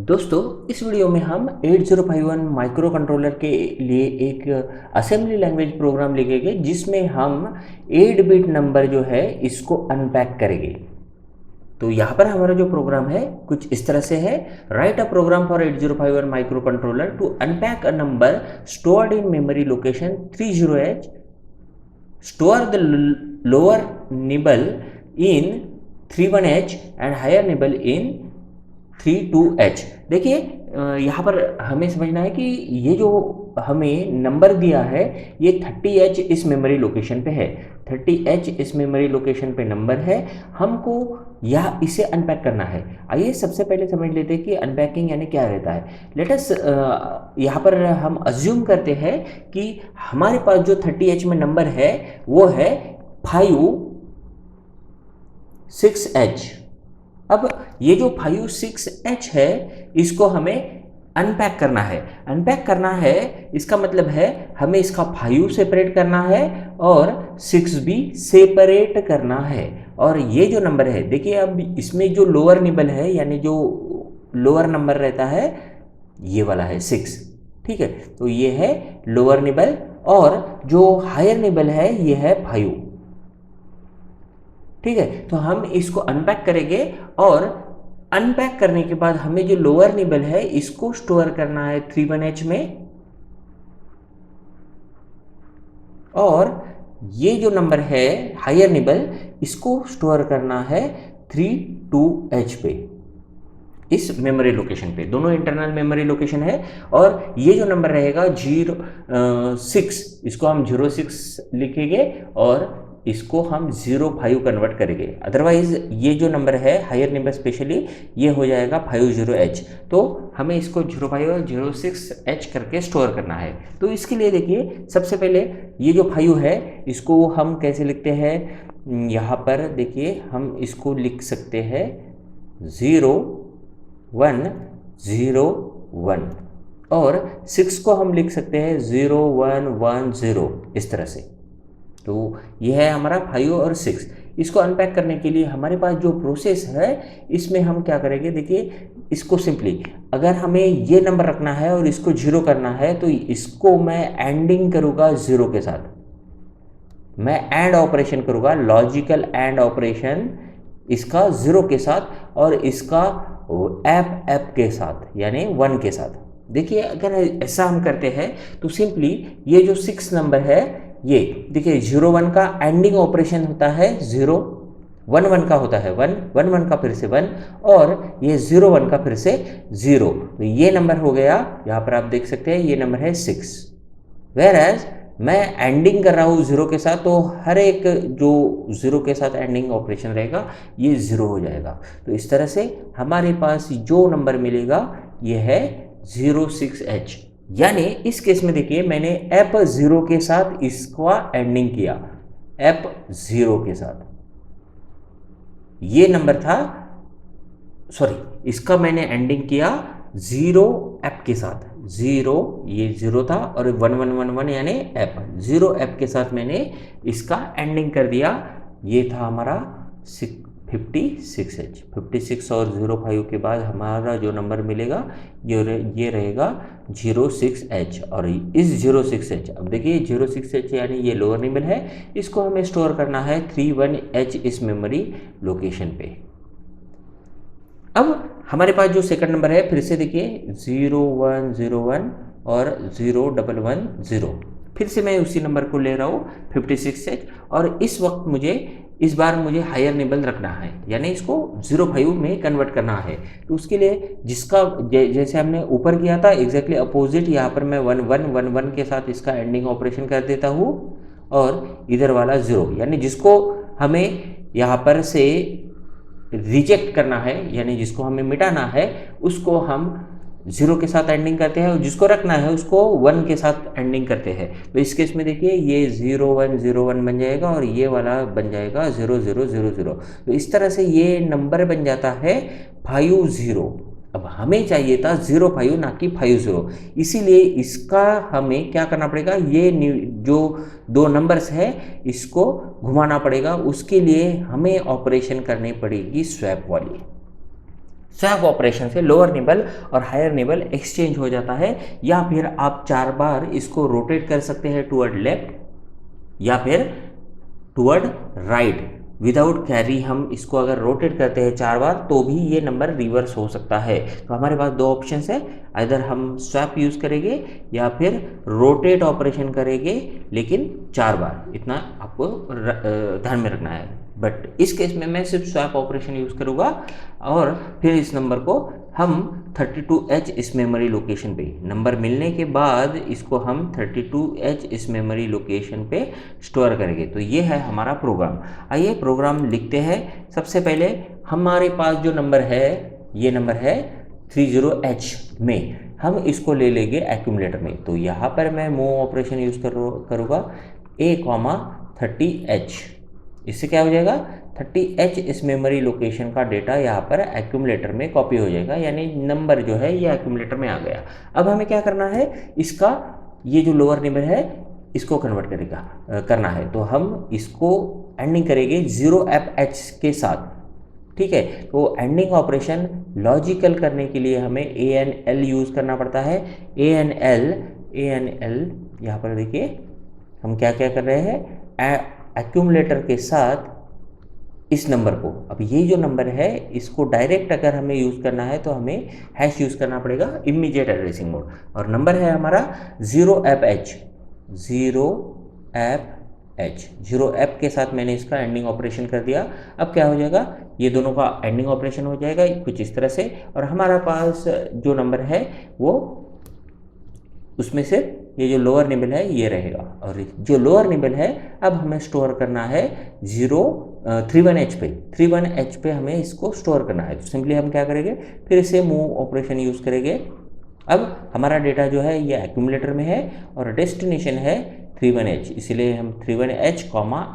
दोस्तों, इस वीडियो में हम 8051 माइक्रो कंट्रोलर के लिए एक असेंबली लैंग्वेज प्रोग्राम लिखेंगे जिसमें हम 8 बिट नंबर जो है इसको अनपैक करेंगे। तो यहाँ पर हमारा जो प्रोग्राम है कुछ इस तरह से है। Write a program for 8051 microcontroller to unpack a number stored in memory location 30H, store the lower nibble in 31H and higher nibble in 32H। देखिए, यहाँ पर हमें समझना है कि ये जो हमें नंबर दिया है ये 30H इस मेमोरी लोकेशन पे है। 30H इस मेमोरी लोकेशन पे नंबर है, हमको यह इसे अनपैक करना है। आइए सबसे पहले समझ लेते हैं कि अनपैकिंग यानी क्या रहता है। लेटस यहाँ पर हम अज्यूम करते हैं कि हमारे पास जो 30H में नंबर है वो है 56H। अब ये जो 56H है इसको हमें अनपैक करना है। अनपैक करना है इसका मतलब है हमें इसका 5 सेपरेट करना है और 6 भी सेपरेट करना है। और ये जो नंबर है देखिए, अब इसमें जो लोअर निबल है यानी जो लोअर नंबर रहता है ये वाला है 6। ठीक है, तो ये है लोअर निबल और जो हायर निबल है ये है 5। ठीक है, तो हम इसको अनपैक करेंगे और अनपैक करने के बाद हमें जो लोअर निबल है इसको स्टोर करना है 31H में, और ये जो नंबर है हायर निबल इसको स्टोर करना है 32H पे, इस मेमोरी लोकेशन पे। दोनों इंटरनल मेमोरी लोकेशन है। और ये जो नंबर रहेगा 06, इसको हम 06 लिखेंगे और इसको हम 05 कन्वर्ट करेंगे। अदरवाइज ये जो नंबर है हायर नंबर स्पेशली ये हो जाएगा 50H। तो हमें इसको 05 और 06H करके स्टोर करना है। तो इसके लिए देखिए, सबसे पहले ये जो 5 है इसको हम कैसे लिखते हैं। यहाँ पर देखिए हम इसको लिख सकते हैं 0101 और 6 को हम लिख सकते हैं 0110, इस तरह से। तो यह है हमारा 5 और 6। इसको अनपैक करने के लिए हमारे पास जो प्रोसेस है इसमें हम क्या करेंगे, देखिए इसको सिंपली अगर हमें ये नंबर रखना है और इसको 0 करना है तो इसको मैं एंडिंग करूँगा 0 के साथ। मैं एंड ऑपरेशन करूँगा, लॉजिकल एंड ऑपरेशन इसका 0 के साथ और इसका ऐप के साथ यानी 1 के साथ। देखिए अगर ऐसा हम करते हैं तो सिंपली ये जो 6 नंबर है ये देखिए 01 का एंडिंग ऑपरेशन होता है 0, 11 का होता है 1, 11 का फिर से 1 और ये 01 का फिर से 0। तो ये नंबर हो गया, यहाँ पर आप देख सकते हैं ये नंबर है 6। वेयर एज मैं एंडिंग कर रहा हूँ 0 के साथ, तो हर एक जो 0 के साथ एंडिंग ऑपरेशन रहेगा ये 0 हो जाएगा। तो इस तरह से हमारे पास जो नंबर मिलेगा ये है 06H। यानी इस केस में देखिए मैंने ऐप 0 के साथ इसका एंडिंग किया, ऐप 0 के साथ। ये नंबर था, सॉरी, इसका मैंने एंडिंग किया 0 ऐप के साथ। 0 ये 0 था और 1111 यानी ऐप 0 ऐप के साथ मैंने इसका एंडिंग कर दिया। ये था हमारा 56H। 56 और 05 के बाद हमारा जो नंबर मिलेगा ये रहेगा 06H। और इस 06H, अब देखिए 06H यानी ये लोअर निबल है, इसको हमें स्टोर करना है 31H इस मेमोरी लोकेशन पे। अब हमारे पास जो सेकंड नंबर है फिर से देखिए 0101 और 0110, फिर से मैं उसी नंबर को ले रहा हूँ 56H। और इस वक्त इस बार मुझे हायर निबल रखना है यानी इसको 05 में कन्वर्ट करना है। तो उसके लिए जिसका जैसे हमने ऊपर किया था एग्जैक्टली अपोजिट, यहाँ पर मैं 1111 के साथ इसका एंडिंग ऑपरेशन कर देता हूँ और इधर वाला 0 यानी जिसको हमें यहाँ पर से रिजेक्ट करना है यानी जिसको हमें मिटाना है उसको हम 0 के साथ एंडिंग करते हैं और जिसको रखना है उसको 1 के साथ एंडिंग करते हैं। तो इस केस में देखिए ये 0101 बन जाएगा और ये वाला बन जाएगा 0000। तो इस तरह से ये नंबर बन जाता है 50। अब हमें चाहिए था 05 ना कि 50, इसीलिए इसका हमें क्या करना पड़ेगा, ये जो दो नंबर्स है इसको घुमाना पड़ेगा। उसके लिए हमें ऑपरेशन करनी पड़ेगी स्वैप वाली। स्वैप ऑपरेशन से लोअर निबल और हायर निबल एक्सचेंज हो जाता है, या फिर आप 4 बार इसको रोटेट कर सकते हैं टुवर्ड लेफ्ट या फिर टुवर्ड राइट। विदाउट कैरी हम इसको अगर रोटेट करते हैं 4 बार तो भी ये नंबर रिवर्स हो सकता है। तो हमारे पास 2 ऑप्शंस है, इधर हम स्वैप यूज़ करेंगे या फिर रोटेट ऑपरेशन करेंगे, लेकिन 4 बार, इतना आपको ध्यान में रखना है। बट इस केस में मैं सिर्फ स्वैप ऑपरेशन यूज़ करूँगा और फिर इस नंबर को हम 32H इस मेमोरी लोकेशन पे, नंबर मिलने के बाद इसको हम 32H इस मेमोरी लोकेशन पे स्टोर करेंगे। तो ये है हमारा प्रोग्राम। आइए प्रोग्राम लिखते हैं। सबसे पहले हमारे पास जो नंबर है, ये नंबर है 30H में, हम इसको ले लेंगे एक्यूमुलेटर में। तो यहाँ पर मैं मूव ऑपरेशन यूज़ करूँगा A,30H। इससे क्या हो जाएगा, 30H इस मेमोरी लोकेशन का डेटा यहाँ पर एक्यूमुलेटर में कॉपी हो जाएगा, यानी नंबर जो है ये एक्यूमुलेटर में आ गया। अब हमें क्या करना है, इसका ये जो लोअर निबल है इसको कन्वर्ट करना है। तो हम इसको एंडिंग करेंगे 0FH के साथ, ठीक है। तो एंडिंग ऑपरेशन लॉजिकल करने के लिए हमें ANL यूज़ करना पड़ता है। ANL यहाँ पर देखिए हम क्या क्या कर रहे हैं, एक्यूमुलेटर के साथ इस नंबर को, अब ये जो नंबर है इसको डायरेक्ट अगर हमें यूज़ करना है तो हमें हैश यूज़ करना पड़ेगा, इमीडिएट एड्रेसिंग मोड। और नंबर है हमारा 0FH, 0F के साथ मैंने इसका एंडिंग ऑपरेशन कर दिया। अब क्या हो जाएगा, ये दोनों का एंडिंग ऑपरेशन हो जाएगा कुछ इस तरह से, और हमारा पास जो नंबर है वो उसमें से ये जो लोअर निबल है ये रहेगा, और जो लोअर निबल है अब हमें स्टोर करना है 31H पे। 31H पे हमें इसको स्टोर करना है। तो सिंपली हम क्या करेंगे, फिर से मूव ऑपरेशन यूज़ करेंगे। अब हमारा डेटा जो है ये एक्यूमुलेटर में है और डेस्टिनेशन है 31H, इसलिए हम 31H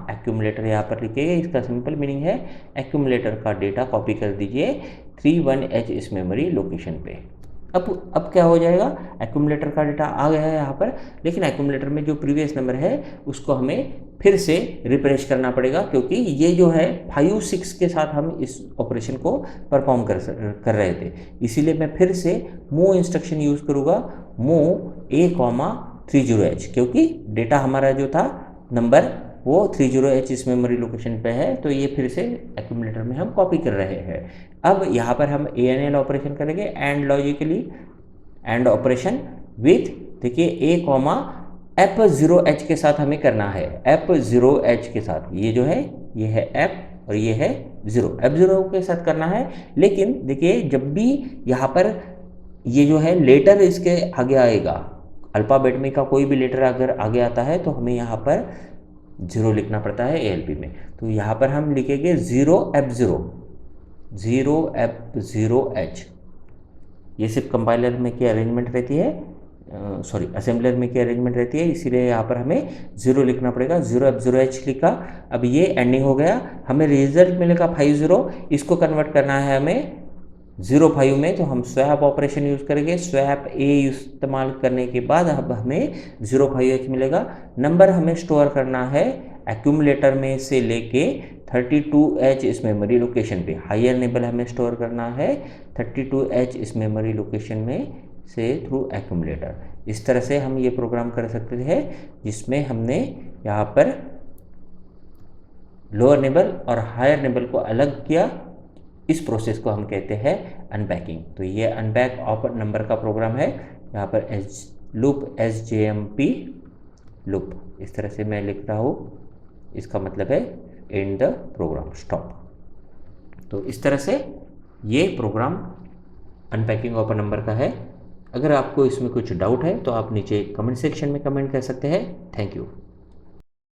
एक्यूमुलेटर यहाँ पर लिखेंगे। इसका सिंपल मीनिंग है एक्यूमुलेटर का डेटा कॉपी कर दीजिए 31H इस मेमोरी लोकेशन पे। अब क्या हो जाएगा, एक्यूमुलेटर का डेटा आ गया है यहाँ पर, लेकिन एक्यूमुलेटर में जो प्रीवियस नंबर है उसको हमें फिर से रिफ्रेश करना पड़ेगा, क्योंकि ये जो है 5-6 के साथ हम इस ऑपरेशन को परफॉर्म कर रहे थे। इसीलिए मैं फिर से मूव इंस्ट्रक्शन यूज़ करूँगा, मूव A,30H, क्योंकि डेटा हमारा जो था नंबर वो 30H इस मेमोरी लोकेशन पे है, तो ये फिर से एक्यूमुलेटर में हम कॉपी कर रहे हैं। अब यहाँ पर हम ANL ऑपरेशन करेंगे, and logically and operation with, देखिए F0H के साथ हमें करना है, F0H के साथ, ये जो है ये है F और ये है 0, F0 के साथ करना है। लेकिन देखिए जब भी यहाँ पर ये जो है लेटर इसके आगे आएगा, अल्फ़ाबेट में का कोई भी लेटर अगर आगे आता है तो हमें यहाँ पर 0 लिखना पड़ता है ALP में। तो यहाँ पर हम लिखेंगे 0F0H। ये सिर्फ कंपाइलर में की अरेंजमेंट रहती है, असेंबलर में की अरेंजमेंट रहती है, इसीलिए यहाँ पर हमें 0 लिखना पड़ेगा। 0F0H लिखा। अब ये एंडिंग हो गया, हमें रिजल्ट मिलेगा 50, इसको कन्वर्ट करना है हमें 05 में, तो हम स्वैप ऑपरेशन यूज़ करेंगे। स्वैप A इस्तेमाल करने के बाद अब हमें 05H मिलेगा। नंबर हमें स्टोर करना है एक्यूमुलेटर में से लेके 32H इस मेमोरी लोकेशन पे। हायर निबल हमें स्टोर करना है 32H इस मेमोरी लोकेशन में से थ्रू एक्यूमुलेटर। इस तरह से हम ये प्रोग्राम कर सकते हैं, जिसमें हमने यहाँ पर लोअर निबल और हायर निबल को अलग किया। इस प्रोसेस को हम कहते हैं अनपैकिंग। तो ये अनपैक ऑपर नंबर का प्रोग्राम है। यहाँ पर SJMP लूप, इस तरह से मैं लिख रहा हूँ, इसका मतलब है एंड द प्रोग्राम, स्टॉप। तो इस तरह से ये प्रोग्राम अनपैकिंग ऑपर नंबर का है। अगर आपको इसमें कुछ डाउट है तो आप नीचे कमेंट सेक्शन में कमेंट कर सकते हैं। Thank you.